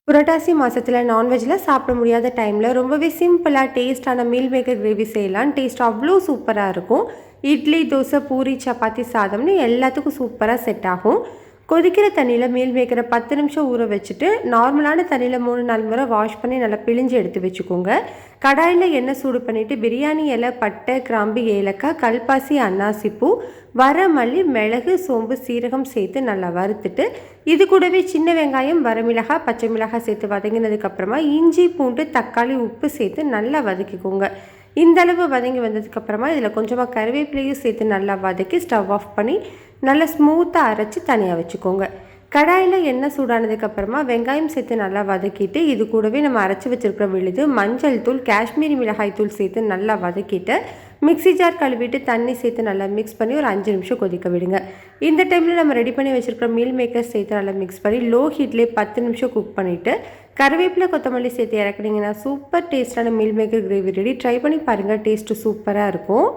புரட்டாசி மாசத்துல நான்வெஜ்ல சாப்பிட முடியாத டைம்ல ரொம்பவே சிம்பிளா டேஸ்டான மீல் மேக்கர் கிரேவி செய்யலாம். டேஸ்ட் அவ்வளோ சூப்பரா இருக்கும். இட்லி, தோசை, பூரி, சப்பாத்தி, சாதம்னு எல்லாத்துக்கும் சூப்பரா செட் ஆகும். கொதிக்கிற தண்ணியில் மீல் மேக்கரை 10 நிமிஷம் ஊற வச்சுட்டு நார்மலான தண்ணியில் 3-4 முறை வாஷ் பண்ணி நல்லா பிழிஞ்சு எடுத்து வச்சுக்கோங்க. கடாயில் எண்ணெய் சூடு பண்ணிவிட்டு பிரியாணி இலை, பட்டை, கிராம்பு, ஏலக்காய், கல்பாசி, அன்னாசிப்பூ, வரமல்லி, மிளகு, சோம்பு, சீரகம் சேர்த்து நல்லா வறுத்துட்டு இது கூடவே சின்ன வெங்காயம், வரமிளகாய், பச்சை மிளகாய் சேர்த்து வதங்கினதுக்கப்புறமா இஞ்சி, பூண்டு, தக்காளி, உப்பு சேர்த்து நல்லா வதக்கிக்கோங்க. இந்த அளவு வதங்கி வந்ததுக்கப்புறமா இதில் கொஞ்சமாக கருவேப்பிலையும் சேர்த்து நல்லா வதக்கி ஸ்டவ் ஆஃப் பண்ணி நல்லா ஸ்மூத்தாக அரைச்சி தனியாக வச்சுக்கோங்க. கடாயில் எண்ணெய் சூடானதுக்கப்புறமா வெங்காயம் சேர்த்து நல்லா வதக்கிட்டு இது கூடவே நம்ம அரைச்சி வச்சுருக்கிற விழுது, மஞ்சள் தூள், காஷ்மீரி மிளகாய் தூள் சேர்த்து நல்லா வதக்கிட்டு மிக்ஸி ஜார் கழுவிட்டு தண்ணி சேர்த்து நல்லா மிக்ஸ் பண்ணி ஒரு 5 நிமிஷம் கொதிக்க விடுங்க. இந்த டைமில் நம்ம ரெடி பண்ணி வச்சுருக்கிற மீல் மேக்கர் சேர்த்து நல்லா மிக்ஸ் பண்ணி லோ ஹீட்லேயே 10 நிமிஷம் குக் பண்ணிவிட்டு கருவேப்பிலை, கொத்தமல்லி சேர்த்து இறக்குனீங்கன்னா சூப்பர் டேஸ்டான meal maker gravy ready. Try பண்ணி பாருங்கள், டேஸ்ட்டு சூப்பராக இருக்கும்.